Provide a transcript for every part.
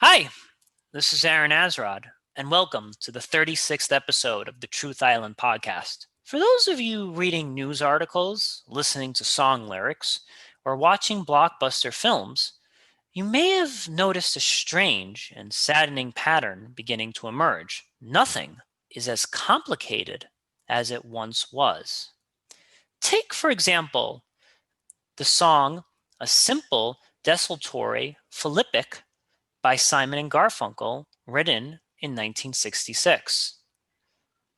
Hi, this is Aaron Azrod, and welcome to the 36th episode of the Truth Island podcast. For those of you reading news articles, listening to song lyrics, or watching blockbuster films, you may have noticed a strange and saddening pattern beginning to emerge. Nothing is as complicated as it once was. Take, for example, the song A Simple Desultory Philippic by Simon and Garfunkel, written in 1966.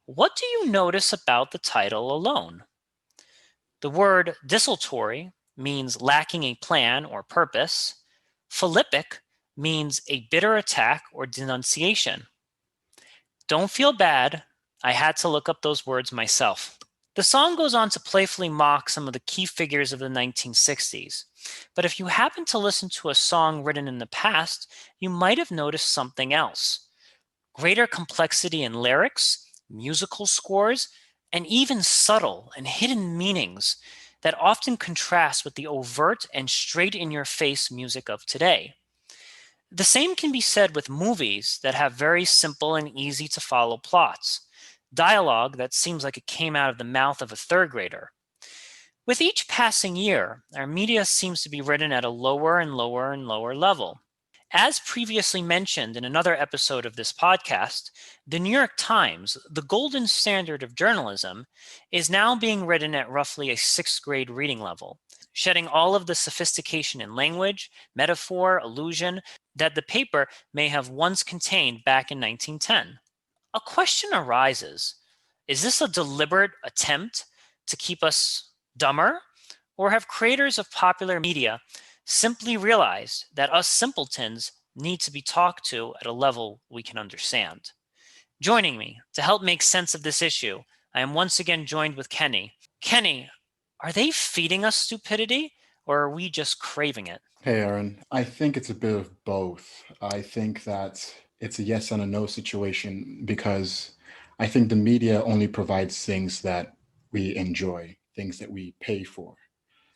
What do you notice about the title alone? The word desultory means lacking a plan or purpose. Philippic means a bitter attack or denunciation. Don't feel bad. I had to look up those words myself. The song goes on to playfully mock some of the key figures of the 1960s. But if you happen to listen to a song written in the past, you might have noticed something else. Greater complexity in lyrics, musical scores, and even subtle and hidden meanings that often contrast with the overt and straight-in-your-face music of today. The same can be said with movies that have very simple and easy to follow plots, dialogue that seems like it came out of the mouth of a third grader. With each passing year, our media seems to be written at a lower and lower and lower level. As previously mentioned in another episode of this podcast, the New York Times, the golden standard of journalism, is now being written at roughly a sixth grade reading level, shedding all of the sophistication in language, metaphor, allusion that the paper may have once contained back in 1910. A question arises. Is this a deliberate attempt to keep us dumber? Or have creators of popular media simply realized that us simpletons need to be talked to at a level we can understand? Joining me to help make sense of this issue, I am once again joined with Kenny. Kenny, are they feeding us stupidity, or are we just craving it? Hey, Aaron. I think it's a bit of both. I think that it's a yes and a no situation because I think the media only provides things that we enjoy, things that we pay for.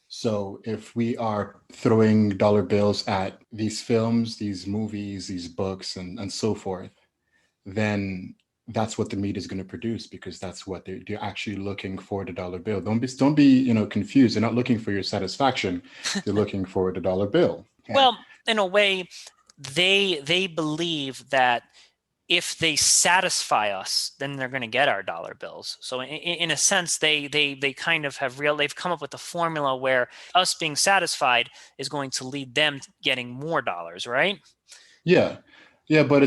So if we are throwing dollar bills at these films, these movies, these books, and so forth, then that's what the media is going to produce because that's what they're actually looking for the dollar bill. Don't be confused. They're not looking for your satisfaction. They're looking for the dollar bill. Yeah. Well, in a way, they believe that if they satisfy us, then they're going to get our dollar bills. So in a sense, they kind of they've come up with a formula where us being satisfied is going to lead them getting more dollars, right? Yeah. Yeah, but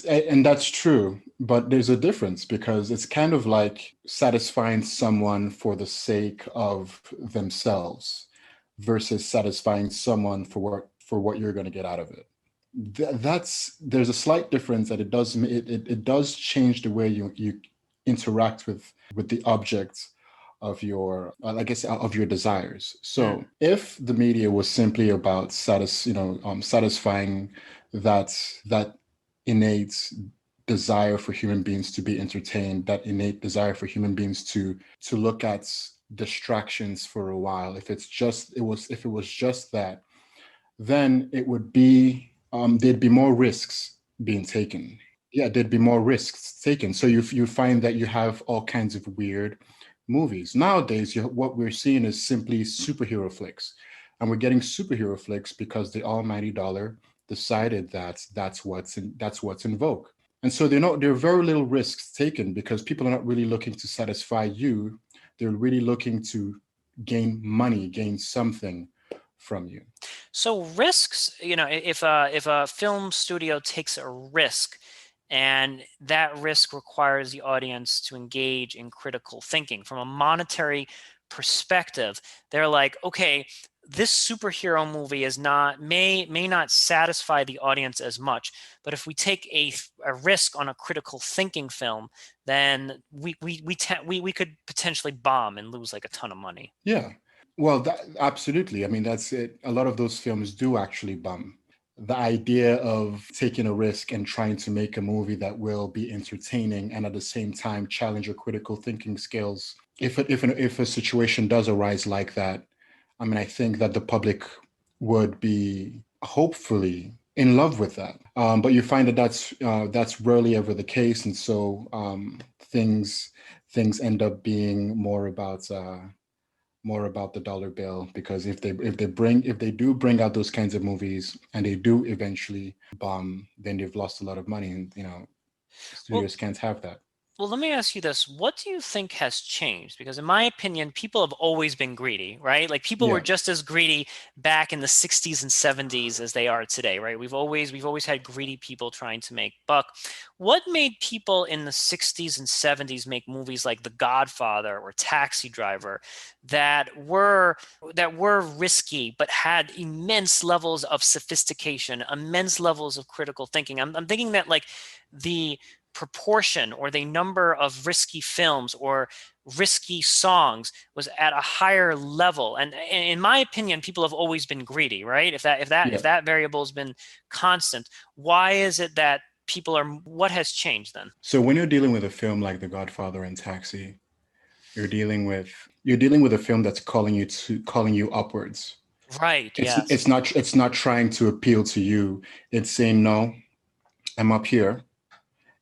and that's true, but there's a difference because it's kind of like satisfying someone for the sake of themselves versus satisfying someone for what you're going to get out of it. That's There's a slight difference that it does change the way you interact with the object of your I guess of your desires. Mm. So if the media was simply about satisfying that that innate desire for human beings to be entertained, that innate desire for human beings to look at distractions for a while, if it was just that, then it would be there'd be more risks being taken. Yeah, there'd be more risks taken. So you find that you have all kinds of weird movies nowadays. What we're seeing is simply superhero flicks, and we're getting superhero flicks because the almighty dollar decided that that's what's in vogue. And so there are very little risks taken because people are not really looking to satisfy you. They're really looking to gain money, gain something from you. So risks, if a film studio takes a risk and that risk requires the audience to engage in critical thinking from a monetary perspective, they're like, okay, this superhero movie is not may not satisfy the audience as much, but if we take a risk on a critical thinking film, then we could potentially bomb and lose like a ton of money. Yeah. Well, absolutely. I mean, that's it. A lot of those films do actually bum. The idea of taking a risk and trying to make a movie that will be entertaining and at the same time challenge your critical thinking skills. If a situation does arise like that, I mean, I think that the public would be hopefully. in love with that. But you find that that's rarely ever the case, and so things end up being more about the dollar bill, because if they do bring out those kinds of movies and they do eventually bomb, then they've lost a lot of money, and Well, studios can't have that. Well, let me ask you this. What do you think has changed? Because in my opinion, people have always been greedy, right? Like people were Yeah. just as greedy back in the 60s and 70s as they are today, right? We've always had greedy people trying to make buck. What made people in the 60s and 70s make movies like The Godfather or Taxi Driver that were risky but had immense levels of sophistication, immense levels of critical thinking? I'm thinking that like the proportion or the number of risky films or risky songs was at a higher level. And in my opinion, people have always been greedy, right? If Yeah. that variable has been constant, why is it that people are, what has changed then? So when you're dealing with a film like The Godfather and Taxi, you're dealing with a film that's calling you upwards. Right, It's yes. not trying to appeal to you. It's saying, no, I'm up here,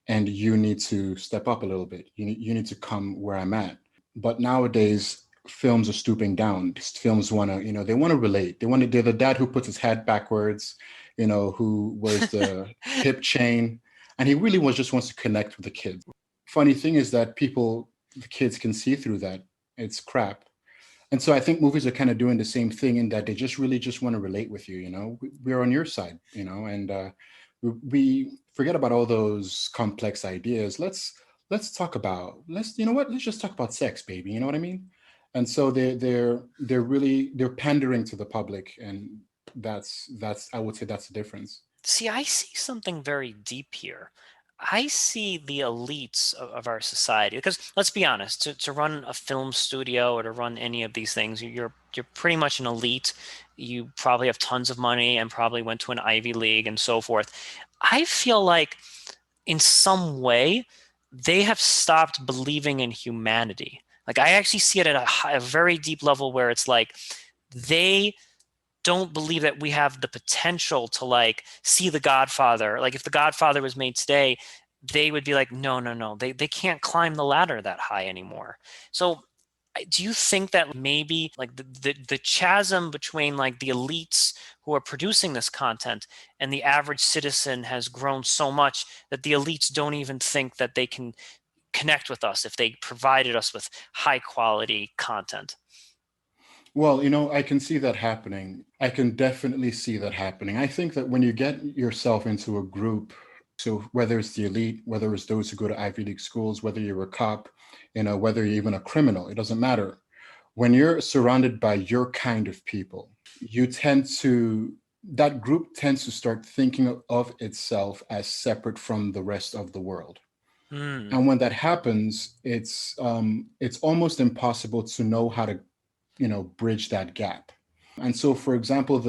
and you need to step up a little bit. You need to come where I'm at. But nowadays, films are stooping down. Films want to, they want to relate. They're the dad who puts his head backwards, who wears the hip chain, and he really just wants to connect with the kids. Funny thing is that the kids can see through that. It's crap. And so I think movies are kind of doing the same thing, in that they just really just want to relate with you. We're on your side, and we forget about all those complex ideas. Let's talk about let's you know what let's just talk about sex, baby. You know what I mean? And so they're pandering to the public, and that's I would say that's the difference. See, I see something very deep here. I see the elites of our society, because let's be honest, to run a film studio or to run any of these things, you're pretty much an elite. You probably have tons of money and probably went to an Ivy League and so forth. I feel like in some way they have stopped believing in humanity. Like I actually see it at a very deep level where it's like they don't believe that we have the potential to like see The Godfather. Like if The Godfather was made today, they would be like, no, no, no, they can't climb the ladder that high anymore. So do you think that maybe like the chasm between like the elites who are producing this content and the average citizen has grown so much that the elites don't even think that they can connect with us if they provided us with high quality content? Well, I can see that happening. I can definitely see that happening. I think that when you get yourself into a group, so whether it's the elite, whether it's those who go to Ivy League schools, whether you're a cop, whether you're even a criminal, it doesn't matter. When you're surrounded by your kind of people, that group tends to start thinking of itself as separate from the rest of the world. Hmm. And when that happens, it's almost impossible to know how to bridge that gap. And so, for example,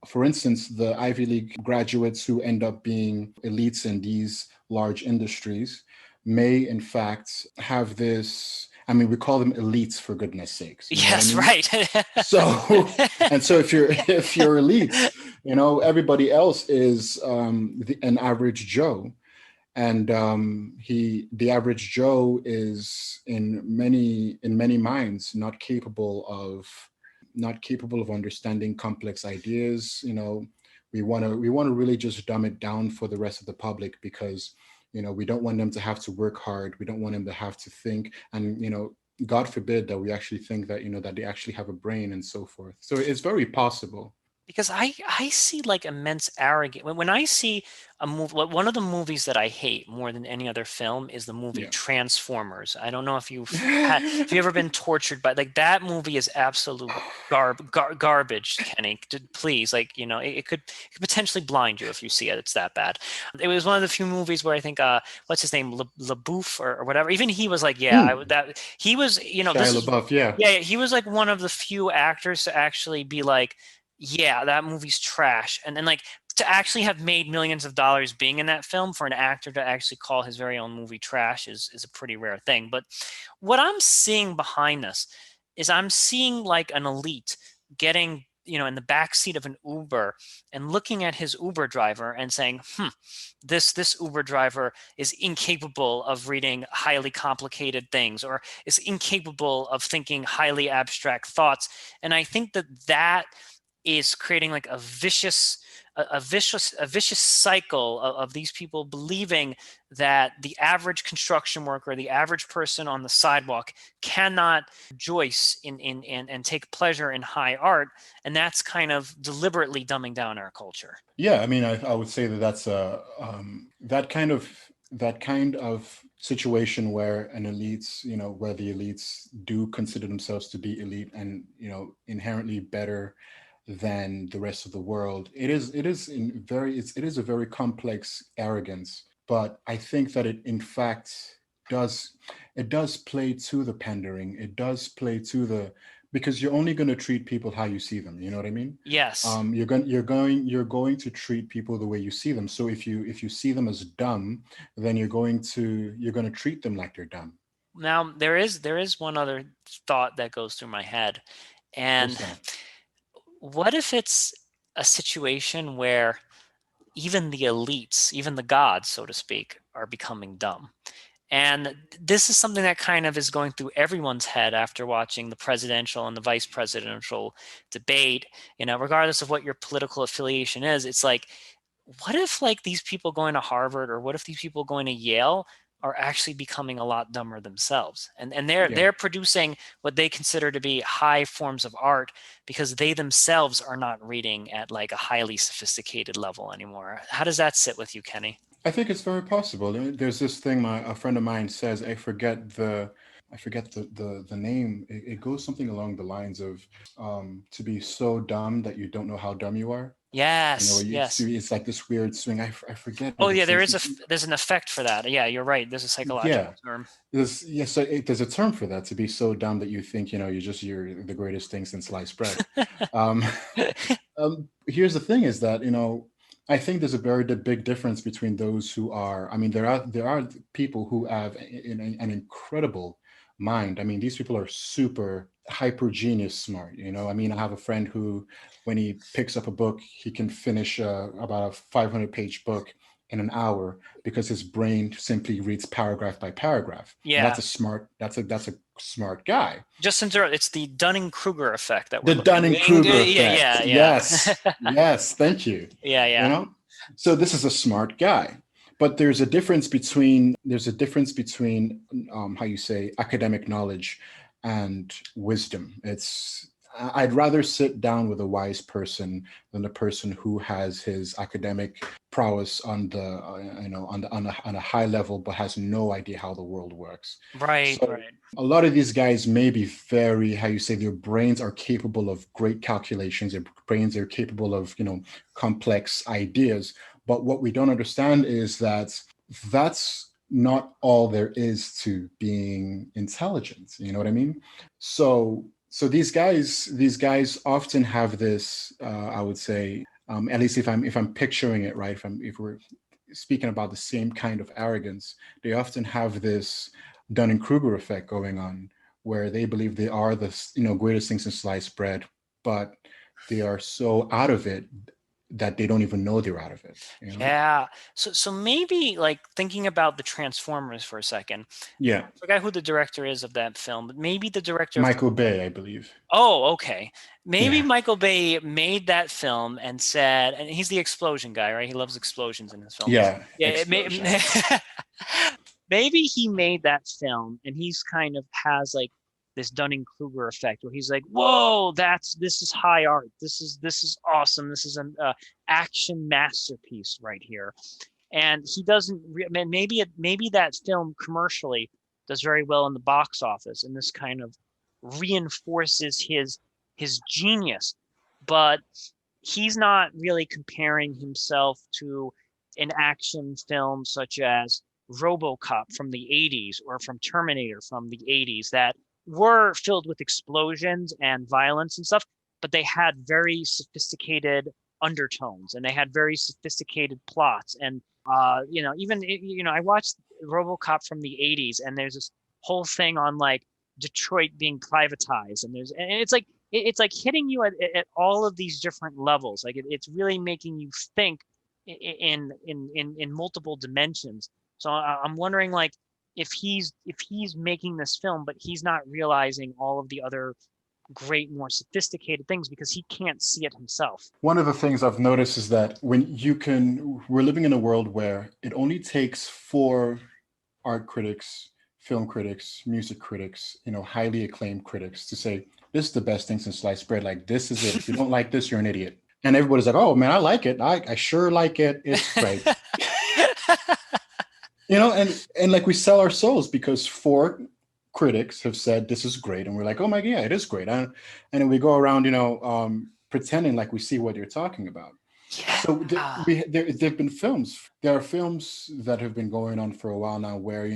for instance, the Ivy League graduates who end up being elites in these large industries may in fact have this, I mean, we call them elites, for goodness sakes, you know what I Yes, mean? right. So and so if you're elites, everybody else is an average Joe. And the average Joe is in many minds not capable of understanding complex ideas. We want to really just dumb it down for the rest of the public, because we don't want them to have to work hard. We don't want them to have to think, and God forbid that we actually think that that they actually have a brain and so forth. So it's very possible. Because I see like immense arrogance when I see a movie. One of the movies that I hate more than any other film is the movie Yeah. Transformers. I don't know if you ever been tortured by like that movie is absolute garbage, Kenny. Please, like it could potentially blind you if you see it. It's that bad. It was one of the few movies where I think what's his name, LaBouffe or whatever. Even he was like, yeah, Mm. that he was. Shia This is LaBeouf, yeah. yeah, he was like one of the few actors to actually be like, yeah, that movie's trash. And then like to actually have made millions of dollars being in that film, for an actor to actually call his very own movie trash is a pretty rare thing. But what I'm seeing behind this is I'm seeing like an elite getting in the back seat of an Uber and looking at his Uber driver and saying, this Uber driver is incapable of reading highly complicated things, or is incapable of thinking highly abstract thoughts. And I think that is creating like a vicious cycle of these people believing that the average construction worker, the average person on the sidewalk, cannot rejoice and take pleasure in high art, and that's kind of deliberately dumbing down our culture. Yeah, I mean, I would say that that's a that kind of situation where an elites, where the elites do consider themselves to be elite and inherently better than the rest of the world. It is a very complex arrogance, but I think that it in fact does it does play to the pandering. It does play to the because you're only going to treat people how you see them. You know what I mean? Yes. You're going to treat people the way you see them. So if you see them as dumb, then you're going to treat them like they're dumb. Now there is one other thought that goes through my head, What's and that? what if it's a situation where even the elites, even the gods, so to speak, are becoming dumb? And this is something that kind of is going through everyone's head after watching the presidential and the vice presidential debate. Regardless of what your political affiliation is, it's like, what if like these people going to Harvard, or what if these people going to Yale are actually becoming a lot dumber themselves, and they're Yeah. they're producing what they consider to be high forms of art because they themselves are not reading at like a highly sophisticated level anymore. How does that sit with you, Kenny? I think it's very possible. There's this thing a friend of mine says. I forget the name. It goes something along the lines of to be so dumb that you don't know how dumb you are. Yes, yes. It's like this weird swing. I forget Oh what it yeah, says. there's an effect for that. Yeah, you're right. There's a Yeah, psychological term. there's a term for that. To be so dumb that you think you're the greatest thing since sliced bread. Um, Here's the thing: is that I think there's a very big difference between those who are. I mean, there are people who have an incredible mind. I mean, these people are super hyper genius smart. I mean, I have a friend who, when he picks up a book, he can finish about a 500-page book in an hour because his brain simply reads paragraph by paragraph, and Yeah, that's a smart guy. just it's the Dunning-Kruger effect that we're The looking at. Dunningkruger Yeah, effect. yeah, Yes. yeah. Yes. Thank you. Yeah, You yeah. know, so this is a smart guy, but there's a difference between how you say academic knowledge and wisdom. I'd rather sit down with a wise person than a person who has his academic prowess on the on a high level but has no idea how the world works. Right, So right. a lot of these guys may be very, how you say, their brains are capable of great calculations, their brains are capable of complex ideas, but what we don't understand is that that's not all there is to being intelligent. You know what I mean? So these guys often have this, I would say, at least if I'm picturing it right, if we're speaking about the same kind of arrogance, they often have this Dunning-Kruger effect going on, where they believe they are the greatest things in sliced bread, but they are so out of it that they don't even know they're out of it. Yeah. So maybe like thinking about the Transformers for a second. Yeah, I forgot who the director is of that film, but maybe the director of Michael Bay, I believe. Oh, okay. Maybe Yeah, Michael Bay made that film and said, and he's the explosion guy, right? He loves explosions in his films. yeah, Yeah, explosion. maybe he made that film and he's kind of has like this Dunning-Kruger effect where he's like, "Whoa, this is high art. This is awesome. This is an action masterpiece right here." And he doesn't. Maybe that film commercially does very well in the box office, and this kind of reinforces his genius, but he's not really comparing himself to an action film such as RoboCop from the 80s or from Terminator from the 80s that were filled with explosions and violence and stuff, but they had very sophisticated undertones and they had very sophisticated plots. And even I watched RoboCop from the 80s, and there's this whole thing on like Detroit being privatized, and it's like it's like hitting you at all of these different levels. Like it's really making you think in multiple dimensions. So I'm wondering, like, if he's making this film, but he's not realizing all of the other great, more sophisticated things because he can't see it himself. One of the things I've noticed is that we're living in a world where it only takes four art critics, film critics, music critics, highly acclaimed critics to say, this is the best thing since sliced bread. Like, this is it. If you don't like this, you're an idiot. And everybody's like, oh man, I like it. I sure like it. It's great. And like we sell our souls because four critics have said this is great. And we're like, oh my God, yeah, it is great. And then we go around, pretending like we see what you're talking about. Yeah. So there've been films. There are films that have been going on for a while now where,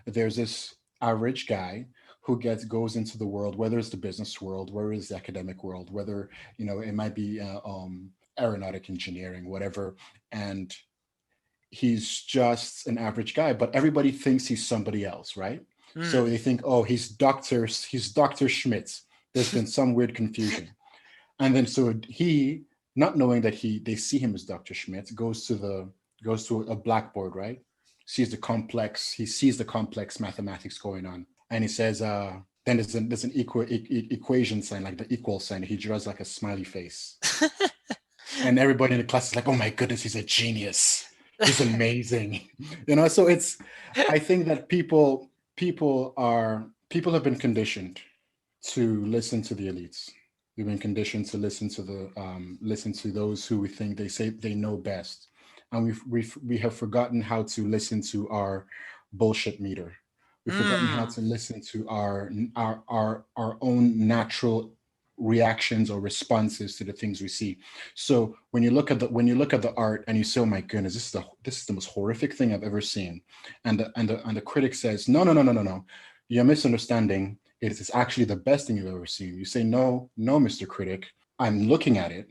there's this average guy who goes into the world, whether it's the business world, whether it's the academic world, whether, it might be aeronautic engineering, whatever. And he's just an average guy, but everybody thinks he's somebody else, right? So they think, oh, he's Dr. Schmitz. There's been some weird confusion. And then so he, not knowing that they see him as Dr. Schmitz, goes to a blackboard, right? He sees the complex mathematics going on. And he says, then there's an equation sign, like the equal sign. He draws like a smiley face. And everybody in the class is like, oh my goodness, he's a genius. He's amazing. So I think that people have been conditioned to listen to the elites. We've been conditioned to listen to those who we think they say they know best, and we have forgotten how to listen to our bullshit meter. We've forgotten how to listen to our own natural reactions or responses to the things we see. So when you look at the art and you say, oh my goodness, this is the most horrific thing I've ever seen, and the critic says, no, you're misunderstanding. It is actually the best thing you've ever seen. You say, no, Mr. Critic, I'm looking at it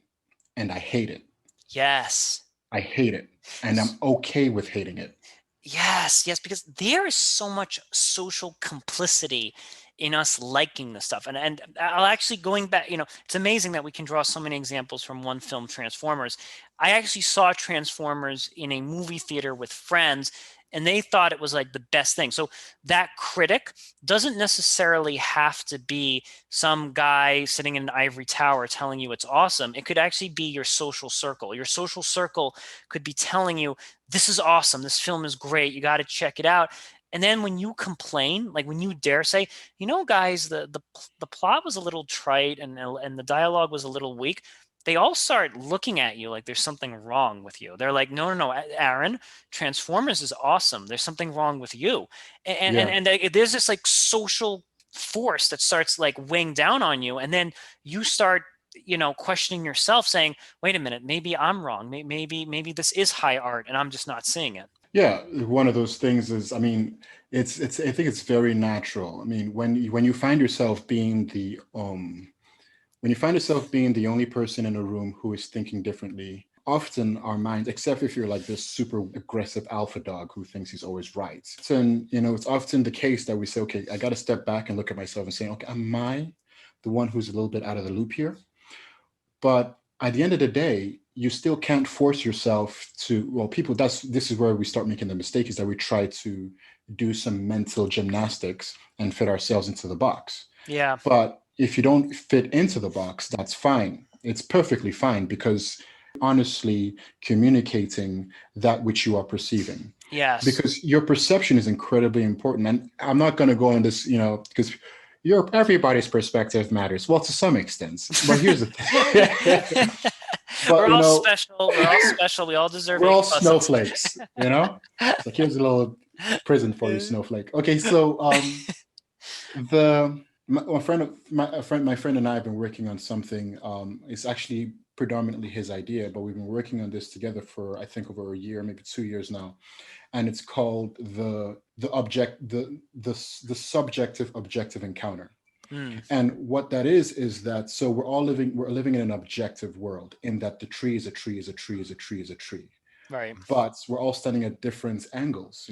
and I hate it. Yes. I hate it. And I'm okay with hating it. Yes, because there is so much social complicity in us liking this stuff. And I'll actually, going back, it's amazing that we can draw so many examples from one film, Transformers. I actually saw Transformers in a movie theater with friends, and they thought it was like the best thing. So that critic doesn't necessarily have to be some guy sitting in an ivory tower telling you it's awesome. It could actually be your social circle. Your social circle could be telling you, this is awesome. This film is great. You got to check it out. And then when you complain, like when you dare say, guys, the plot was a little trite and the dialogue was a little weak, they all start looking at you like there's something wrong with you. They're like, no, Aaron, Transformers is awesome. There's something wrong with you. And there's this like social force that starts like weighing down on you. And then you start, questioning yourself, saying, wait a minute, maybe I'm wrong. Maybe this is high art and I'm just not seeing it. Yeah, one of those things is, I mean, it's I think it's very natural. I mean, when you find yourself being the only person in a room who is thinking differently, often our minds, except if you're like this super aggressive alpha dog who thinks he's always right, then it's often the case that we say, okay, I got to step back and look at myself and say, okay, am I the one who's a little bit out of the loop here? But at the end of the day, you still can't force yourself to, well, this is where we start making the mistake, is that we try to do some mental gymnastics and fit ourselves into the box. Yeah. But if you don't fit into the box, that's fine. It's perfectly fine, because honestly communicating that which you are perceiving. Yes. Because your perception is incredibly important. And I'm not going to go on this, because everybody's perspective matters. Well, to some extent. But here's the thing. But, we're all special. We're all special. We all deserve. We're all snowflakes. It's like, here's a little prison for you, snowflake. Okay, so my friend and I have been working on something. It's actually predominantly his idea, but we've been working on this together for, I think, over a year, maybe 2 years now. And it's called the subjective objective encounter. And what that is that, so we're living in an objective world, in that the tree is a tree is a tree is a tree is a tree. Right. But we're all standing at different angles,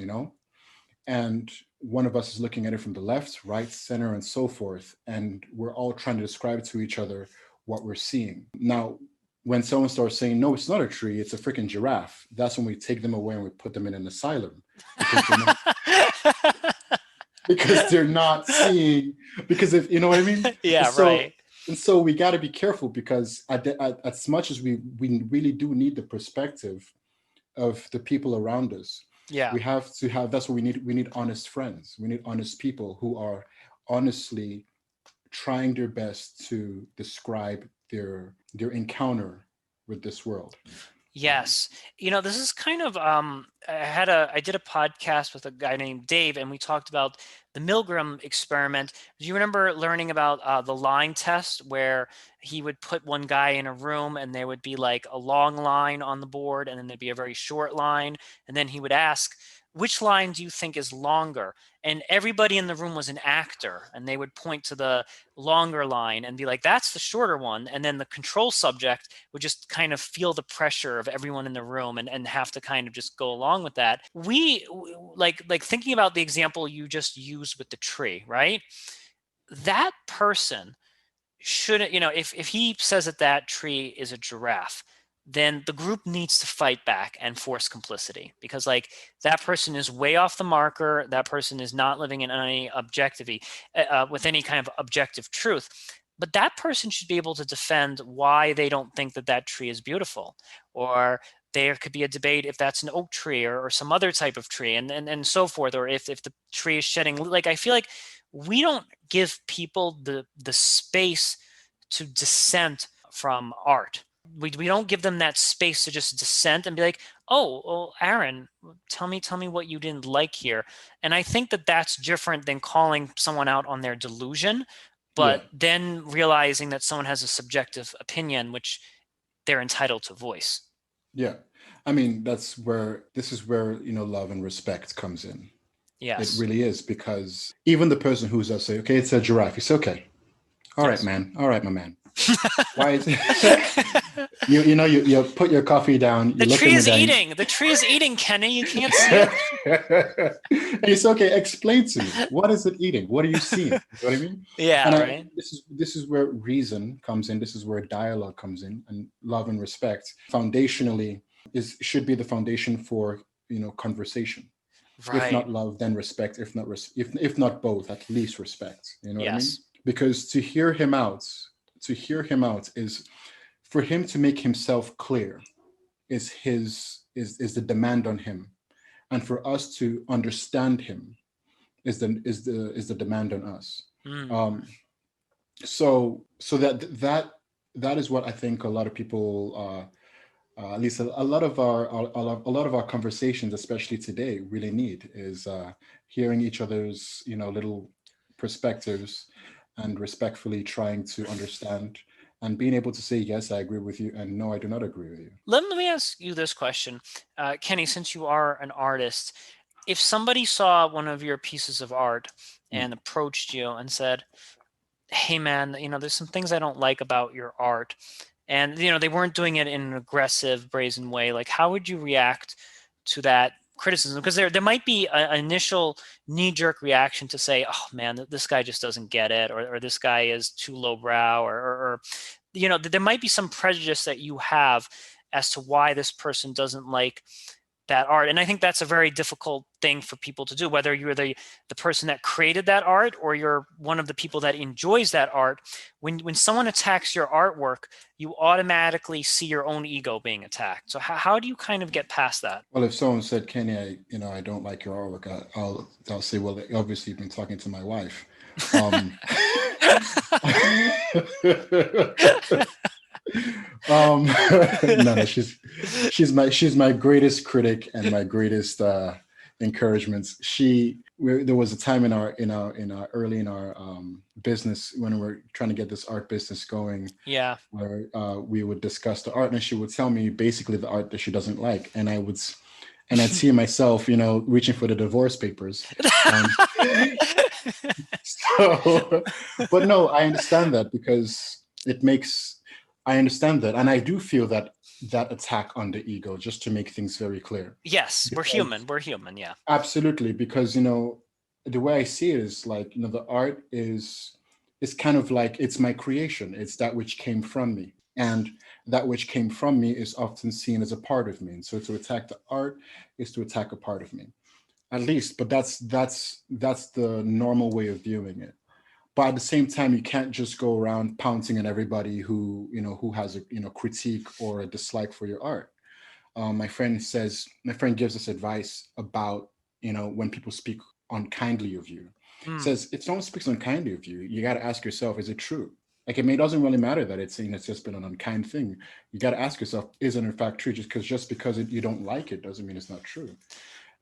and one of us is looking at it from the left, right, center, and so forth, and we're all trying to describe to each other what we're seeing. Now, when someone starts saying, no, it's not a tree, it's a freaking giraffe, that's when we take them away and we put them in an asylum, because they're not seeing, because if you know what I mean. Yeah, So right. and so we got to be careful, because as much as we really do need the perspective of the people around us, Yeah. we have to have, that's what we need honest friends, we need honest people who are honestly trying their best to describe their encounter with this world. Yes. This is kind of I did a podcast with a guy named Dave, and we talked about the Milgram experiment. Do you remember learning about the line test, where he would put one guy in a room and there would be like a long line on the board and then there'd be a very short line, and then he would ask, which line do you think is longer? And everybody in the room was an actor, and they would point to the longer line and be like, that's the shorter one. And then the control subject would just kind of feel the pressure of everyone in the room and have to kind of just go along with that. Like thinking about the example you just used with the tree, right? That person shouldn't, if he says that that tree is a giraffe, then the group needs to fight back and force complicity, because like that person is way off the marker. That person is not living in any with any kind of objective truth. But that person should be able to defend why they don't think that that tree is beautiful, or there could be a debate if that's an oak tree or some other type of tree, and so forth, or if the tree is shedding. Like, I feel like we don't give people the space to dissent from art. We don't give them that space to just dissent and be like, oh, well, Aaron, tell me what you didn't like here. And I think that that's different than calling someone out on their delusion, Yeah, but then realizing that someone has a subjective opinion which they're entitled to voice. yeah. I mean, this is where, love and respect comes in. It Yes. really is, because even the person who's up say, okay, it's a giraffe. You say, okay, all right, Yes. man. All right, my man. Why is you put your coffee down, you The look at tree me is down. eating. The tree is eating, Kenny. You can't see it. And you say, okay, explain to me. What is it eating? What are you seeing? You know what I mean? Yeah, And right. this is where reason comes in. This is where dialogue comes in, and love and respect foundationally should be the foundation for, conversation. If Right. not love, then respect. If not both, at least respect. You know what I mean? Yes. Because to hear him out is for him to make himself clear, is the demand on him, and for us to understand him is the demand on us. Mm. So that is what I think a lot of people, at least a lot of our conversations, especially today, really need, is hearing each other's, little perspectives, and respectfully trying to understand, and being able to say, yes, I agree with you, and no, I do not agree with you. Let me ask you this question, Kenny, since you are an artist, if somebody saw one of your pieces of art Mm. and approached you and said, hey man, there's some things I don't like about your art, and they weren't doing it in an aggressive, brazen way, like how would you react to that criticism? Because there might be an initial knee-jerk reaction to say, oh man, this guy just doesn't get it, or this guy is too lowbrow, or there might be some prejudice that you have as to why this person doesn't like that art. And I think that's a very difficult thing for people to do, whether you're the person that created that art or you're one of the people that enjoys that art. When someone attacks your artwork, you automatically see your own ego being attacked. So how do you kind of get past that? Well, if someone said, Kenny, I don't like your artwork, I'll say, well, obviously you've been talking to my wife. No, she's my greatest critic and my greatest encouragements. There was a time in our early in our business, when we were trying to get this art business going, Yeah. where we would discuss the art, and she would tell me basically the art that she doesn't like, and I'd see myself, reaching for the divorce papers. So, but no, I understand that, because I understand that, and I do feel that attack on the ego, just to make things very clear. Yes, we're Because human. We're human. Yeah. absolutely, because the way I see it is like, the art is kind of like it's my creation. It's that which came from me. And that which came from me is often seen as a part of me. And so to attack the art is to attack a part of me. At least, but that's the normal way of viewing it. But at the same time, you can't just go around pouncing at everybody who has a critique or a dislike for your art. My friend gives us advice about when people speak unkindly of you. Mm. Says if someone speaks unkindly of you, you got to ask yourself, is it true? Like it doesn't really matter that it's saying it's just been an unkind thing. You got to ask yourself, is it in fact true? Just because you don't like it doesn't mean it's not true.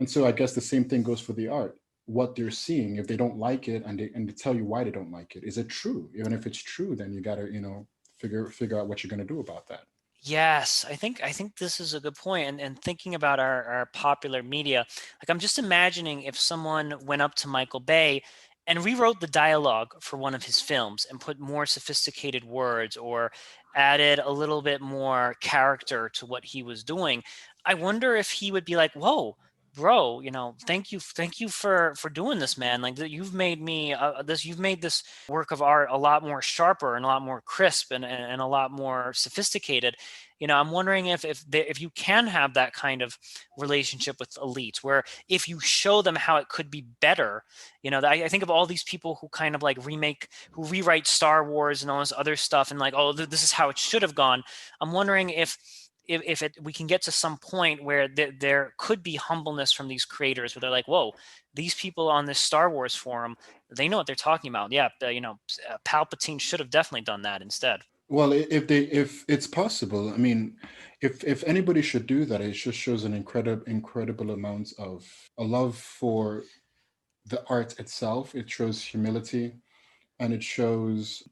And so I guess the same thing goes for the art. What they're seeing, if they don't like it and they tell you why they don't like it, is it true? Even if it's true, then you got to figure out what you're going to do about that. Yes, I think this is a good point. And thinking about our popular media, like I'm just imagining if someone went up to Michael Bay and rewrote the dialogue for one of his films and put more sophisticated words or added a little bit more character to what he was doing. I wonder if he would be like, "Whoa, bro, thank you for doing this, man. Like you've made me you've made this work of art a lot more sharper and a lot more crisp and a lot more sophisticated." I'm wondering if you can have that kind of relationship with elites, where if you show them how it could be better. I think of all these people who kind of like who rewrite Star Wars and all this other stuff, and like, oh, this is how it should have gone. I'm wondering if we can get to some point where there could be humbleness from these creators, where they're like, whoa, these people on this Star Wars forum, they know what they're talking about. Yeah, Palpatine should have definitely done that instead. Well, if it's possible, I mean, if anybody should do that, it just shows an incredible amount of a love for the art itself. It shows humility, and it shows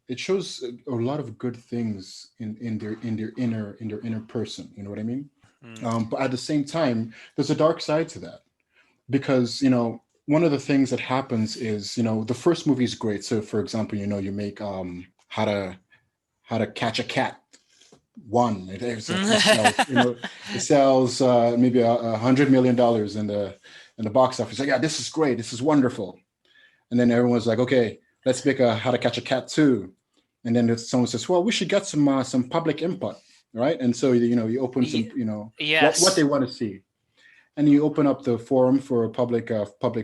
a lot of good things in their inner person. You know what I mean? Mm. But at the same time, there's a dark side to that because one of the things that happens is the first movie is great. So, for example, you make how to catch a cat one. It sells maybe $100 million in the box office. Like, yeah, this is great. This is wonderful. And then everyone's like, okay, let's make a How to Catch a Cat 2. And then someone says, well, we should get some public input, right? And so you open some what Yes. they want to see, and you open up the forum for a public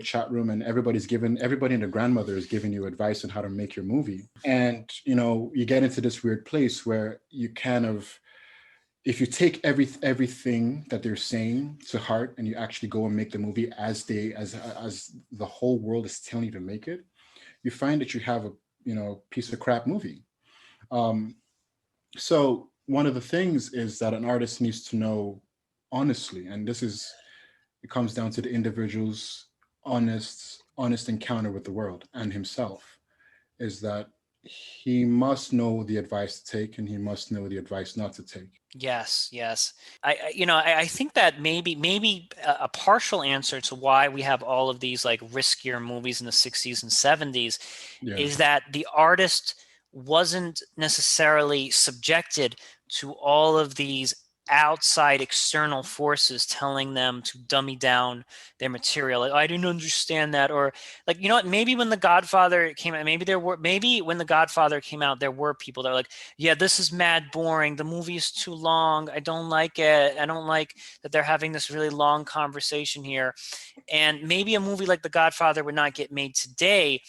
chat room, and everybody and their grandmother is giving you advice on how to make your movie. And you get into this weird place where you kind of, if you take everything that they're saying to heart and you actually go and make the movie as the whole world is telling you to make it, you find that you have a piece of crap movie. So one of the things is that an artist needs to know honestly, and it comes down to the individual's honest encounter with the world and himself, is that he must know the advice to take and he must know the advice not to take. Yes, yes. I think that maybe a partial answer to why we have all of these like riskier movies in the 60s and 70s Yeah. is that the artist wasn't necessarily subjected to all of these outside external forces telling them to dummy down their material. Like, "Oh, I didn't understand that," or like, you know what? Maybe when The Godfather came out, maybe when The Godfather came out, there were people that were like, "Yeah, this is mad boring. The movie is too long. I don't like it. I don't like that they're having this really long conversation here." And maybe a movie like The Godfather would not get made today.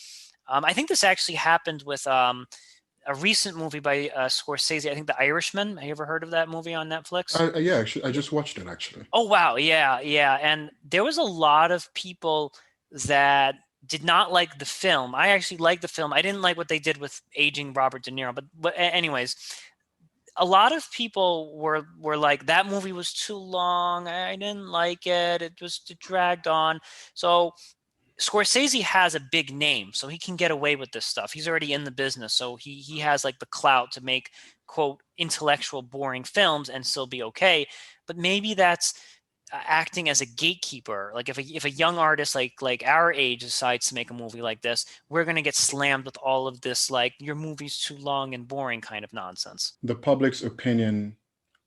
I think this actually happened with a recent movie by Scorsese. I think The Irishman. Have you ever heard of that movie on Netflix? Yeah, actually, I just watched it actually. Oh wow, yeah, yeah. And there was a lot of people that did not like the film. I actually liked the film. I didn't like what they did with aging Robert De Niro, but anyways, a lot of people were like, that movie was too long. I didn't like it. It dragged on. So Scorsese has a big name, so he can get away with this stuff. He's already in the business, so he has like the clout to make quote intellectual boring films and still be okay. But maybe that's acting as a gatekeeper. Like if a young artist like our age decides to make a movie like this, we're gonna get slammed with all of this like your movie's too long and boring kind of nonsense. The public's opinion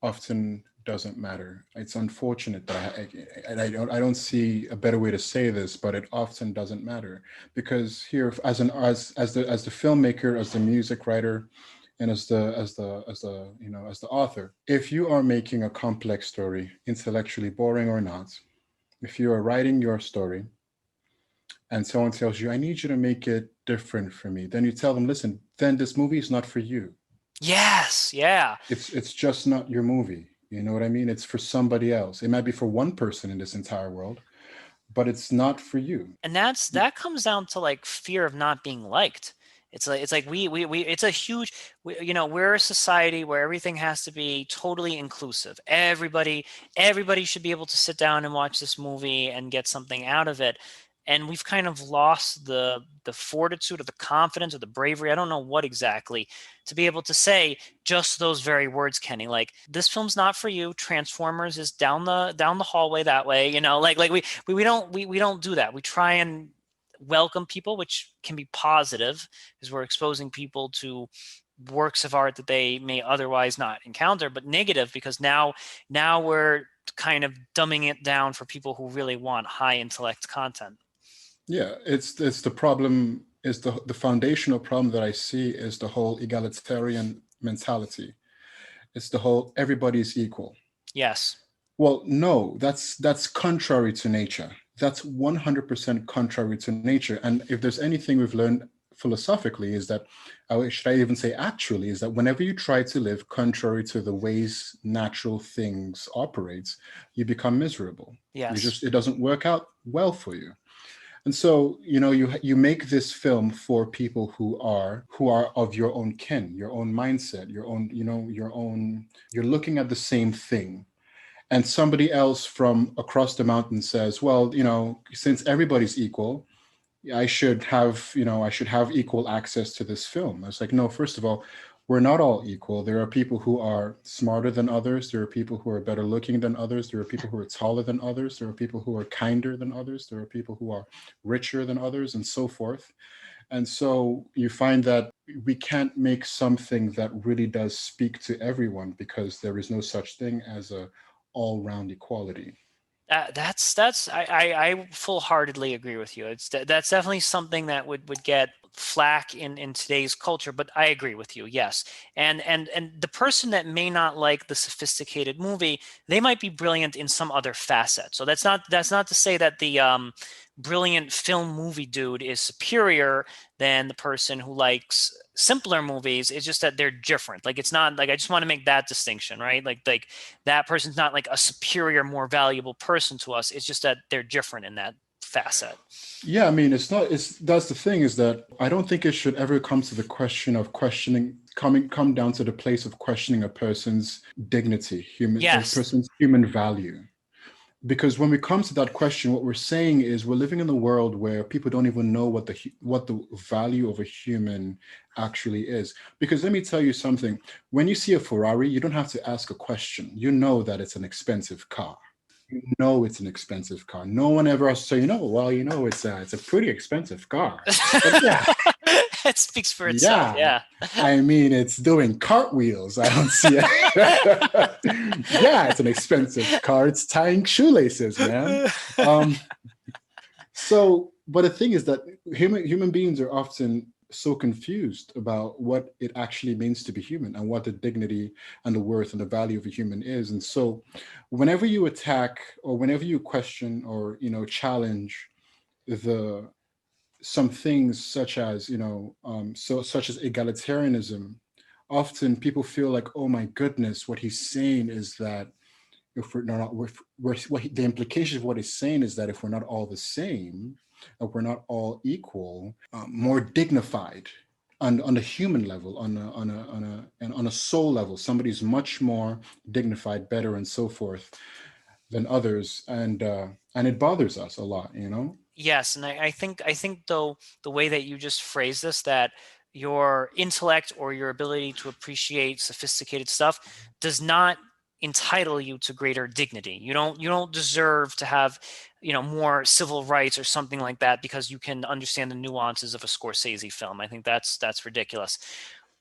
often doesn't matter. It's unfortunate that I don't see a better way to say this, but it often doesn't matter because here, as the filmmaker, as the music writer, and as the author, if you are making a complex story, intellectually boring or not, if you are writing your story and someone tells you, I need you to make it different for me, then you tell them, listen, then this movie is not for you. Yes, yeah. It's just not your movie. You know what I mean? It's for somebody else. It might be for one person in this entire world, but it's not for you. And that comes down to like fear of not being liked. It's like we it's a huge we're a society where everything has to be totally inclusive. Everybody should be able to sit down and watch this movie and get something out of it. And we've kind of lost the fortitude or the confidence or the bravery, I don't know what exactly, to be able to say just those very words, Kenny. Like, this film's not for you. Transformers is down the hallway that way. We don't do that. We try and welcome people, which can be positive because we're exposing people to works of art that they may otherwise not encounter, but negative because now we're kind of dumbing it down for people who really want high intellect content. Yeah, it's the problem is the foundational problem that I see is the whole egalitarian mentality. It's the whole everybody's equal. Yes. Well, no, that's contrary to nature. That's 100% contrary to nature. And if there's anything we've learned philosophically is that, should I even say actually, is that whenever you try to live contrary to the ways natural things operates, you become miserable. Yes. It doesn't work out well for you. And so, you make this film for people who are of your own kin, your own mindset, your own, you're looking at the same thing. And somebody else from across the mountain says, well, since everybody's equal, I should have equal access to this film. I was like, no, first of all, we're not all equal. There are people who are smarter than others. There are people who are better looking than others. There are people who are taller than others. There are people who are kinder than others. There are people who are richer than others, and so forth. And so you find that we can't make something that really does speak to everyone because there is no such thing as a all-round equality. I full-heartedly agree with you. That's definitely something that would get flack in today's culture, but I agree with you. Yes. And the person that may not like the sophisticated movie, they might be brilliant in some other facet. So that's not to say that the brilliant film movie dude is superior than the person who likes simpler movies. It's just that they're different. Like, it's not like, I just want to make that distinction, right? Like that person's not like a superior, more valuable person to us. It's just that they're different in that facet. Yeah, I mean, it's not. It's that's the thing is that I don't think it should ever come to the question of questioning, come down to the place of questioning a person's dignity, a Yes. person's human value. Because when we come to that question, what we're saying is we're living in a world where people don't even know what the value of a human actually is. Because let me tell you something: when you see a Ferrari, you don't have to ask a question. You know that it's an expensive car. You know it's an expensive car. No one ever has to say, well, it's a pretty expensive car. But yeah, It speaks for itself. yeah. Yeah. I mean, it's doing cartwheels. I don't see it. Yeah, it's an expensive car. It's tying shoelaces, man. Um, but the thing is that human beings are often so confused about what it actually means to be human and what the dignity and the worth and the value of a human is. And so, whenever you attack or whenever you question or challenge the some things such as such as egalitarianism, often people feel like, oh my goodness, what he's saying is that if we're not the implication of what he's saying is that if we're not all the same, if we're not all equal, more dignified on the human level, on a soul level, somebody's much more dignified, better, and so forth than others, and it bothers us a lot, Yes, and I think though the way that you just phrased this, that your intellect or your ability to appreciate sophisticated stuff does not entitle you to greater dignity. You don't deserve to have, more civil rights or something like that because you can understand the nuances of a Scorsese film. I think that's ridiculous.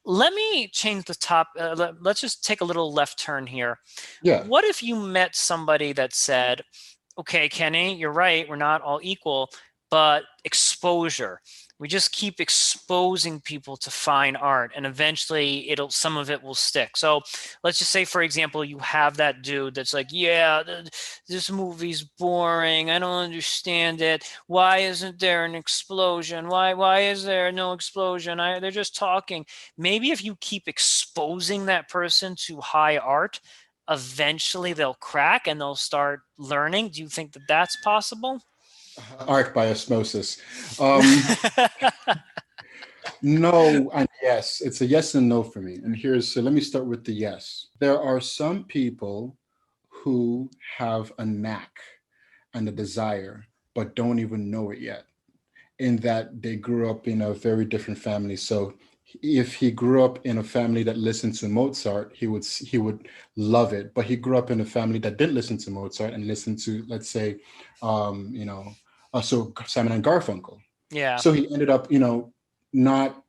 Let me change the top. Let's just take a little left turn here. Yeah. What if you met somebody that said, okay, Kenny, you're right. We're not all equal, but exposure. We just keep exposing people to fine art, and eventually some of it will stick. So let's just say, for example, you have that dude that's like, yeah, this movie's boring. I don't understand it. Why isn't there an explosion? Why is there no explosion? They're just talking. Maybe if you keep exposing that person to high art, eventually they'll crack and they'll start learning. Do you think that that's possible? Art by osmosis. No and yes. It's a yes and no for me. And here's so let me start with the yes. There are some people who have a knack and a desire, but don't even know it yet, in that they grew up in a very different family. So if he grew up in a family that listened to Mozart, he would love it. But he grew up in a family that didn't listen to Mozart and listened to, let's say, you know, so Simon and Garfunkel. Yeah. So he ended up, not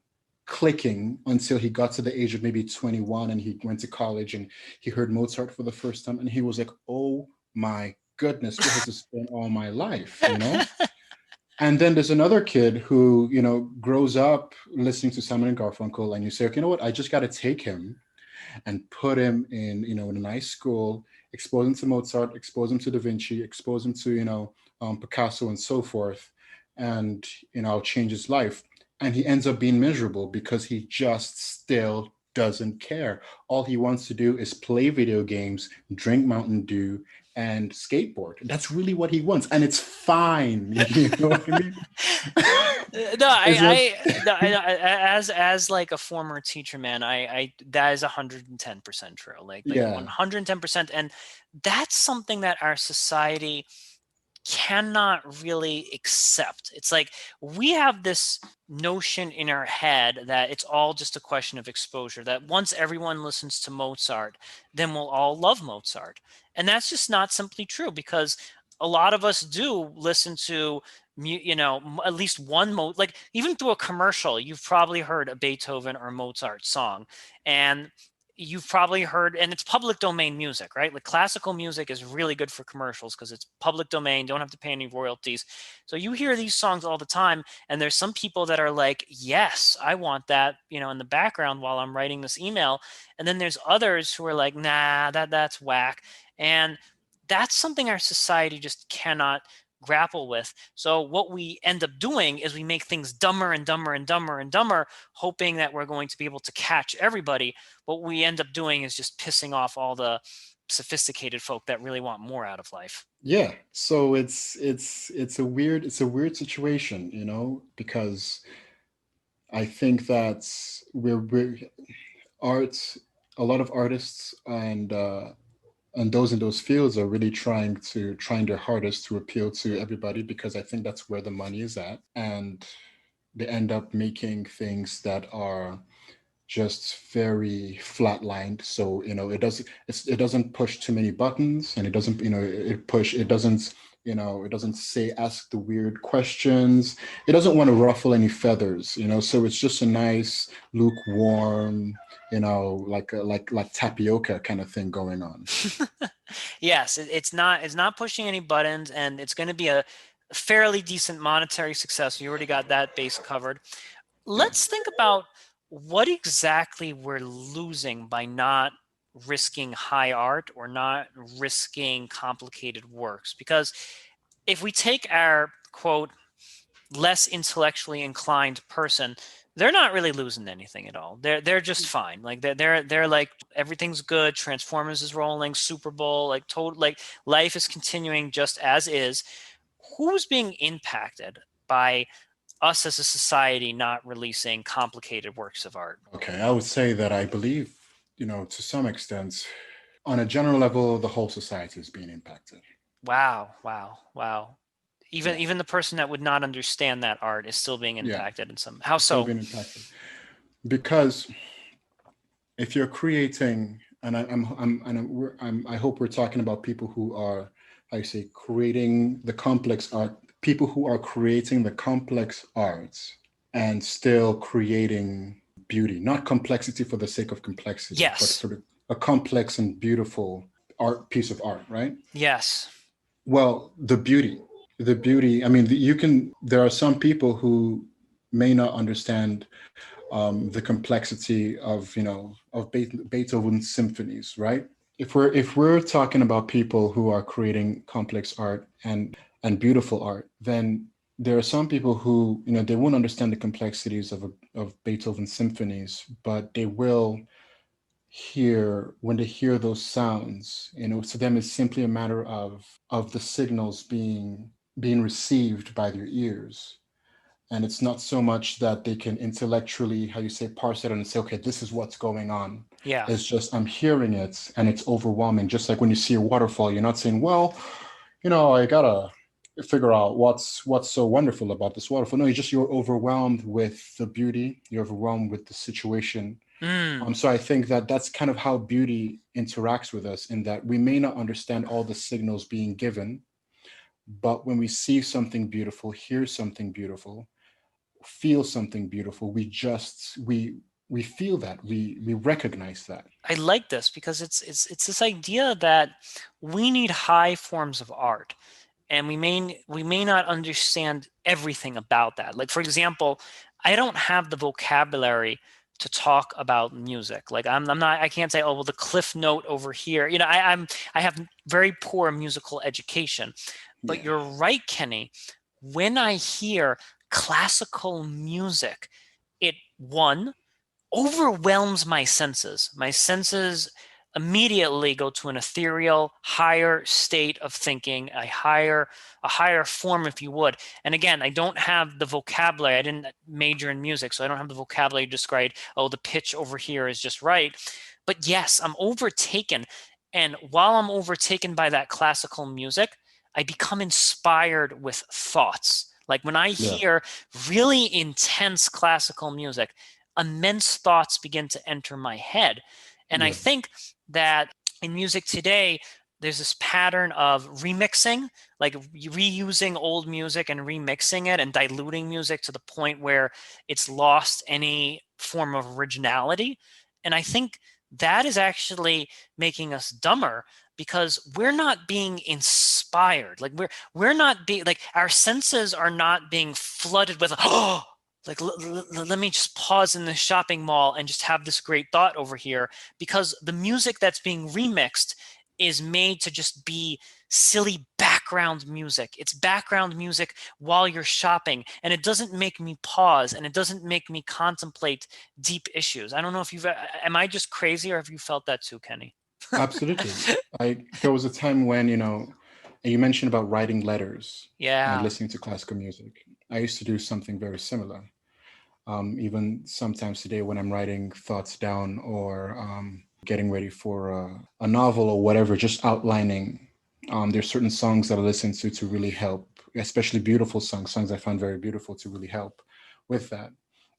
clicking until he got to the age of maybe 21 and he went to college and he heard Mozart for the first time and he was like, oh my goodness, where has this been all my life? And then there's another kid who, grows up listening to Simon and Garfunkel, and you say, okay, you know what? I just got to take him and put him in, in a nice school, expose him to Mozart, expose him to Da Vinci, expose him to, Picasso and so forth. And, I'll change his life. And he ends up being miserable because he just still doesn't care. All he wants to do is play video games, drink Mountain Dew, and skateboard. That's really what he wants. And it's fine. You know what I mean? No, It's just, no, as like a former teacher, man, that is 110% true. Like yeah. 110%. And that's something that our society cannot really accept. It's like we have this notion in our head that it's all just a question of exposure, that once everyone listens to Mozart, then we'll all love Mozart. And that's just not simply true, because a lot of us do listen to at least one like even through a commercial, you've probably heard a Beethoven or Mozart song. And you've probably heard, and it's public domain music, right? Like classical music is really good for commercials because it's public domain, don't have to pay any royalties. So you hear these songs all the time, and there's some people that are like, yes, I want that, in the background while I'm writing this email. And then there's others who are like, nah, that's whack. And that's something our society just cannot grapple with. So what we end up doing is we make things dumber and dumber and dumber and dumber, hoping that we're going to be able to catch everybody. What we end up doing is just pissing off all the sophisticated folk that really want more out of life. Yeah. So it's a weird situation, because I think that we're art a lot of artists and those in those fields are really trying their hardest to appeal to everybody, because I think that's where the money is at. And they end up making things that are just very flatlined. So it doesn't push too many buttons, and it doesn't it doesn't say ask the weird questions. It doesn't want to ruffle any feathers. So it's just a nice lukewarm, like tapioca kind of thing going on. Yes, it's not pushing any buttons, and it's going to be a fairly decent monetary success. You already got that base covered. Yeah. Let's think about what exactly we're losing by not risking high art or not risking complicated works. Because if we take our quote less intellectually inclined person, they're not really losing anything at all. They're just fine. Like they're like everything's good. Transformers is rolling. Super Bowl, like total, like life is continuing just as is. Who's being impacted by us as a society not releasing complicated works of art? Okay, I would say that I believe, to some extent, on a general level, the whole society is being impacted. Wow, wow, wow. Even Yeah, even the person that would not understand that art is still being yeah, impacted in some. How still so? being impacted. Because if you're creating, and I hope we're talking about people who are, I say, creating the complex art, people who are creating the complex arts and still creating beauty, not complexity for the sake of complexity, but Yes. for a complex and beautiful piece of art, right? Yes. Well, the beauty. I mean, you can. There are some people who may not understand the complexity of Beethoven's symphonies, right? If we're talking about people who are creating complex art and beautiful art, then there are some people who they won't understand the complexities of Beethoven's symphonies, but they will hear when they hear those sounds. To them, it's simply a matter of the signals being received by their ears, and it's not so much that they can intellectually, how you say, parse it and say, okay, this is what's going on. Yeah. It's just I'm hearing it and it's overwhelming. Just like when you see a waterfall, you're not saying, well, I gotta figure out what's so wonderful about this waterfall. No, you're overwhelmed with the beauty. You're overwhelmed with the situation. Mm. So I think that that's kind of how beauty interacts with us, in that we may not understand all the signals being given, but when we see something beautiful, hear something beautiful, feel something beautiful, we feel that, we recognize that. I like this because it's this idea that we need high forms of art, and we may not understand everything about that. Like, for example, I don't have the vocabulary to talk about music. Like, I'm not, I can't say, oh well, the cliff note over here. I have very poor musical education. But Yeah, you're right, Kenny. When I hear classical music, it one overwhelms my senses. My senses immediately go to an ethereal, higher state of thinking, a higher form, if you would. And again, I don't have the vocabulary. I didn't major in music, so I don't have the vocabulary to describe, oh, the pitch over here is just right. But yes, I'm overtaken. And while I'm overtaken by that classical music, I become inspired with thoughts. Like when I yeah, hear really intense classical music, immense thoughts begin to enter my head. And I yeah, think that in music today, there's this pattern of remixing, like reusing old music and remixing it and diluting music to the point where it's lost any form of originality. And I think that is actually making us dumber because we're not being inspired. Like we're not being, like, our senses are not being flooded with, oh, like let me just pause in the shopping mall and just have this great thought over here, because the music that's being remixed is made to just be silly background music. It's background music while you're shopping, and it doesn't make me pause, and it doesn't make me contemplate deep issues. I don't know if am I just crazy, or have you felt that too, Kenny? absolutely. There was a time when, you mentioned about writing letters and Yeah. listening to classical music. I used to do something very similar. Even sometimes today when I'm writing thoughts down, or getting ready for a novel or whatever, just outlining. There's certain songs that I listen to really help, especially beautiful songs I find very beautiful, to really help with that.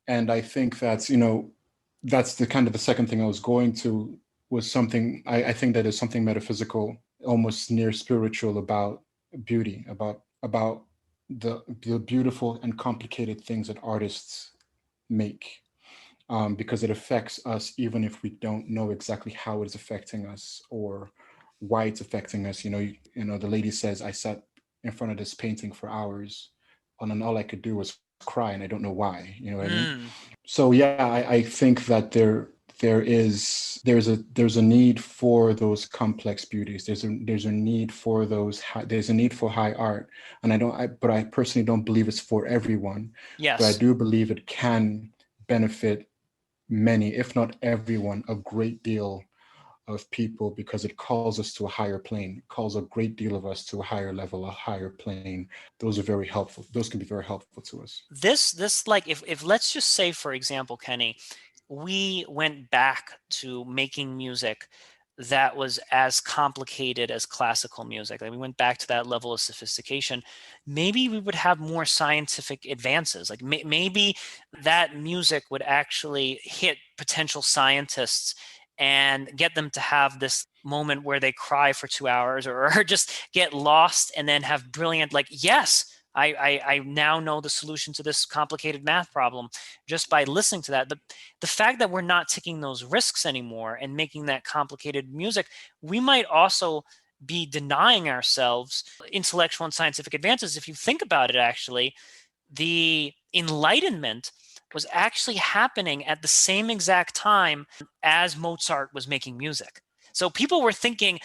And I think that's the kind of the second thing I was going to, was something, I think that is something metaphysical, almost near spiritual, about beauty, about the beautiful and complicated things that artists make, because it affects us even if we don't know exactly how it's affecting us or why it's affecting us. The lady says, I sat in front of this painting for hours, and all I could do was cry, and I don't know why. You know what I mean? Mm. So yeah, I think that there's a need for those complex beauties. There's a need for there's a need for high art, and but I personally don't believe it's for everyone, but I Yes. do believe it can benefit many, if not everyone, a great deal of people, because it calls us to a higher plane, it calls a great deal of us to a higher level, a higher plane. Those are very helpful. Those can be very helpful to us. This like, if let's just say, for example, Kenny, we went back to making music that was as complicated as classical music, like we went back to that level of sophistication, maybe we would have more scientific advances. Like maybe that music would actually hit potential scientists and get them to have this moment where they cry for 2 hours, or just get lost and then have brilliant, like, yes, I now know the solution to this complicated math problem just by listening to that. The fact that we're not taking those risks anymore and making that complicated music, we might also be denying ourselves intellectual and scientific advances. If you think about it, actually, the Enlightenment was actually happening at the same exact time as Mozart was making music. So people were thinking,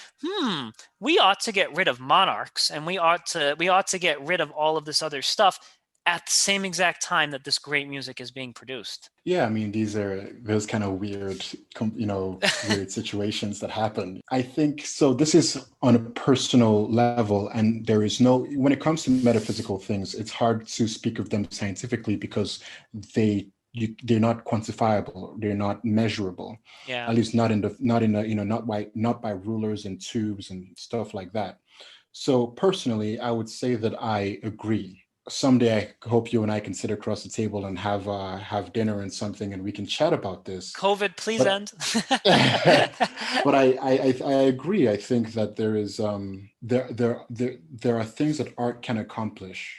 we ought to get rid of monarchs, and we ought to get rid of all of this other stuff at the same exact time that this great music is being produced. Yeah, I mean, these are those kind of weird, weird situations that happen. I think so. This is on a personal level, and there is no, when it comes to metaphysical things, it's hard to speak of them scientifically because they're not quantifiable, they're not measurable. Yeah. At least not by rulers and tubes and stuff like that. So personally, I would say that I agree. Someday, I hope you and I can sit across the table and have dinner and something, and we can chat about this. COVID, please But end. but I agree. I think that there is there are things that art can accomplish,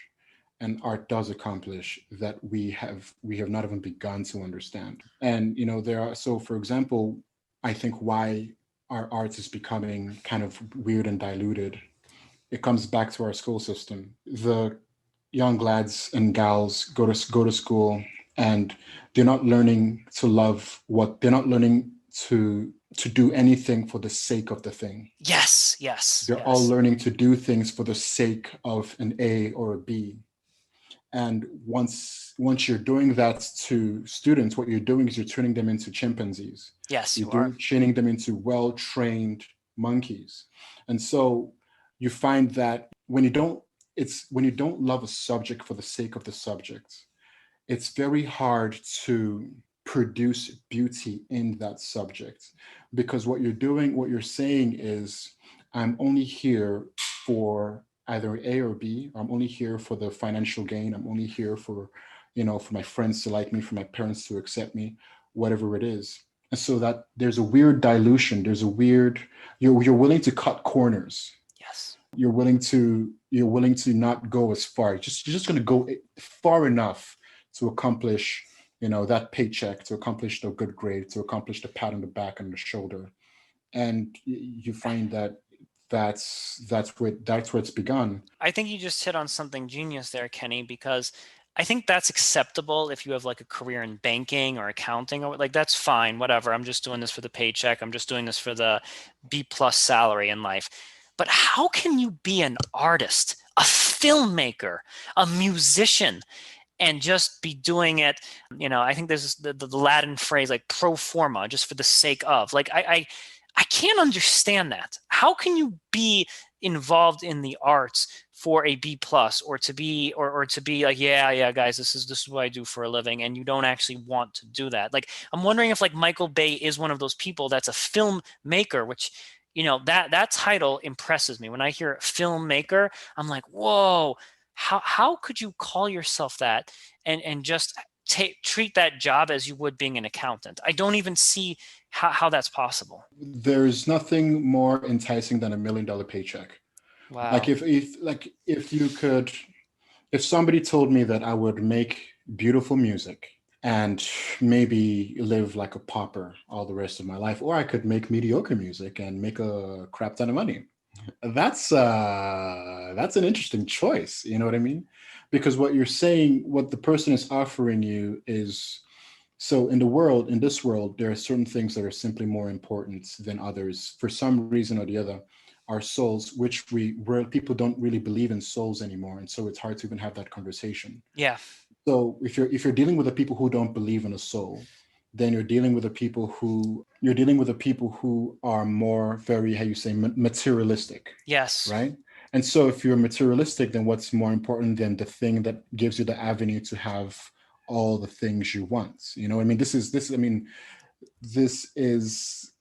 and art does accomplish that we have not even begun to understand. And there are, so for example, I think why our art is becoming kind of weird and diluted, it comes back to our school system. The young lads and gals go to school, and they're not learning to love what they're not learning to do anything for the sake of the thing. Yes. They're all learning to do things for the sake of an A or a B. And once you're doing that to students, what you're doing is you're turning them into chimpanzees. Yes, You're you are. training them into well-trained monkeys. And so you find that when you don't love a subject for the sake of the subject, it's very hard to produce beauty in that subject, because what you're saying is, I'm only here for either A or B. I'm only here for the financial gain. I'm only here for, for my friends to like me, for my parents to accept me, whatever it is. And so that there's a weird dilution. There's a weird, you're willing to cut corners. Yes. You're willing to not go as far. You're just going to go far enough to accomplish, that paycheck, to accomplish the good grade, to accomplish the pat on the back and the shoulder. And you find that that's where it's begun. I think you just hit on something genius there, Kenny, because I think that's acceptable if you have like a career in banking or accounting, or like that's fine, whatever. I'm just doing this for the paycheck. I'm just doing this for the B plus salary in life. But how can you be an artist, a filmmaker, a musician, and just be doing it? I think there's the Latin phrase like pro forma, just for the sake of. Like I can't understand that. How can you be involved in the arts for a B plus, or to be like, yeah guys, this is what I do for a living, and you don't actually want to do that? Like, I'm wondering if like Michael Bay is one of those people that's a filmmaker, which that title impresses me. When I hear filmmaker, I'm like, whoa, how could you call yourself that and just treat that job as you would being an accountant? I don't even see how that's possible. There's nothing more enticing than $1 million paycheck. Wow. Like if somebody told me that I would make beautiful music and maybe live like a pauper all the rest of my life, or I could make mediocre music and make a crap ton of money, that's an interesting choice. You know what I mean? Because what you're saying, what the person is offering you is, so in this world, there are certain things that are simply more important than others for some reason or the other. Our souls, where people don't really believe in souls anymore, and so it's hard to even have that conversation. Yeah. So if you're dealing with the people who don't believe in a soul, then you're dealing with the people who are more very, how you say, materialistic. Yes. Right. And so if you're materialistic, then what's more important than the thing that gives you the avenue to have all the things you want? I mean, this is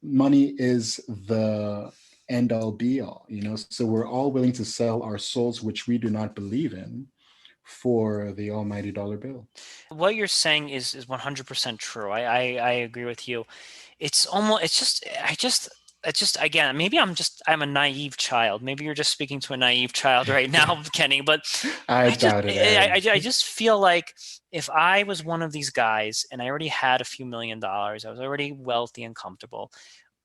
money is the end all be all, so we're all willing to sell our souls, which we do not believe in, for the almighty dollar bill. What you're saying is 100% true. I agree with you. It's it's just, again, maybe I'm a naive child. Maybe you're just speaking to a naive child right now, Kenny. But I I just doubt it, Aaron. I just feel like if I was one of these guys and I already had a few $1 million, I was already wealthy and comfortable.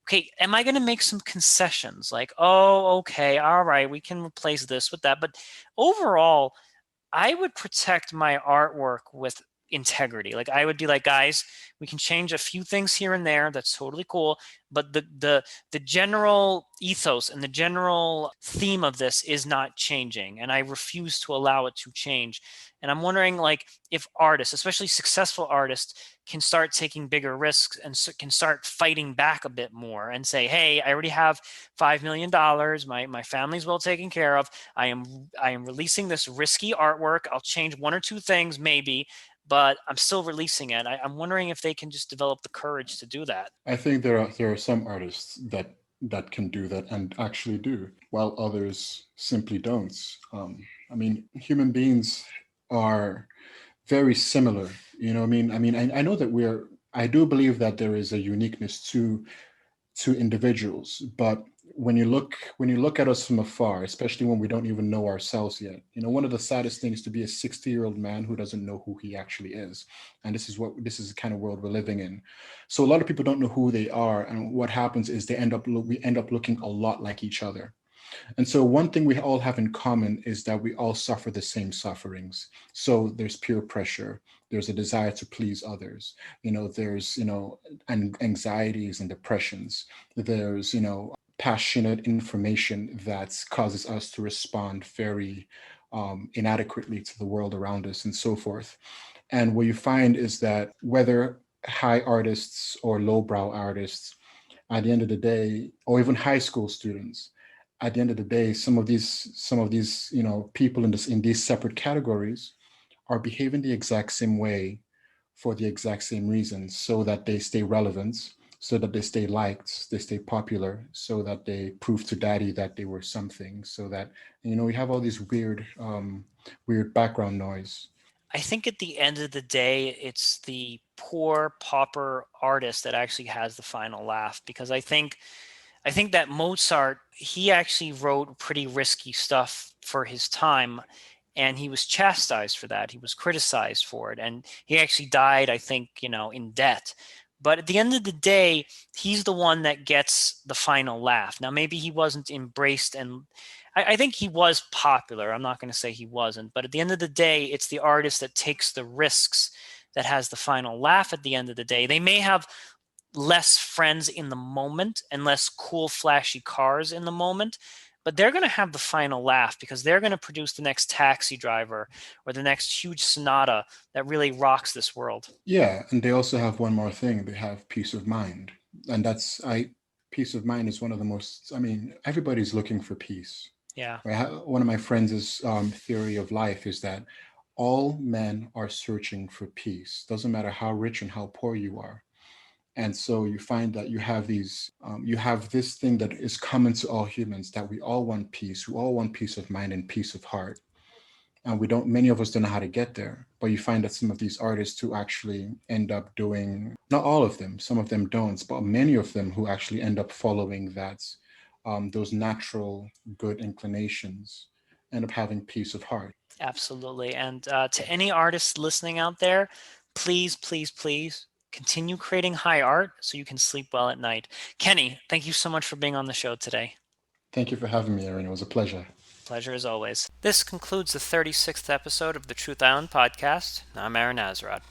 Okay, am I going to make some concessions? Like, oh, okay, all right, we can replace this with that. But overall, I would protect my artwork with integrity. Like I would be like, guys, we can change a few things here and there. That's totally cool. But the general ethos and the general theme of this is not changing. And I refuse to allow it to change. And I'm wondering like if artists, especially successful artists, can start taking bigger risks and can start fighting back a bit more and say, hey, I already have $5 million. My family's well taken care of. I am releasing this risky artwork. I'll change one or two things maybe, but I'm still releasing it. I'm wondering if they can just develop the courage to do that. I think there are some artists that can do that and actually do, while others simply don't. I mean, human beings are very similar. You know, what I mean, I know that I do believe that there is a uniqueness to individuals, but when you look at us from afar, especially when we don't even know ourselves yet, one of the saddest things to be a 60-year-old man who doesn't know who he actually is. And this is the kind of world we're living in. So a lot of people don't know who they are, and what happens is we end up looking a lot like each other. And so one thing we all have in common is that we all suffer the same sufferings. So there's peer pressure, there's a desire to please others, there's, and anxieties and depressions, there's, passionate information that causes us to respond very inadequately to the world around us and so forth. And what you find is that whether high artists or lowbrow artists, at the end of the day, or even high school students, at the end of the day, some of these people in these separate categories are behaving the exact same way for the exact same reasons, so that they stay relevant, so that they stay liked, they stay popular, so that they prove to daddy that they were something, so that we have all these weird background noise. I think at the end of the day, it's the poor pauper artist that actually has the final laugh, because I think that Mozart, he actually wrote pretty risky stuff for his time, and he was chastised for that. He was criticized for it, and he actually died, I think, in debt. But at the end of the day, he's the one that gets the final laugh. Now, maybe he wasn't embraced, and I think he was popular. I'm not going to say he wasn't, but at the end of the day, it's the artist that takes the risks that has the final laugh at the end of the day. They may have less friends in the moment and less cool, flashy cars in the moment, but they're going to have the final laugh because they're going to produce the next taxi driver or the next huge Sonata that really rocks this world. Yeah, and they also have one more thing. They have peace of mind, and peace of mind is one of the most. I mean, everybody's looking for peace. Yeah, Right? One of my friends' theory of life is that all men are searching for peace. Doesn't matter how rich and how poor you are. And so you find that you have this thing that is common to all humans, that we all want peace. We all want peace of mind and peace of heart. And many of us don't know how to get there. But you find that some of these artists who actually end up doing, not all of them, some of them don't, but many of them who actually end up following those natural good inclinations, end up having peace of heart. absolutely. And to any artists listening out there, please, please, please continue creating high art so you can sleep well at night. Kenny, thank you so much for being on the show today. Thank you for having me, Aaron. It was a pleasure. Pleasure as always. This concludes the 36th episode of the Truth Island podcast. I'm Aaron Azrod.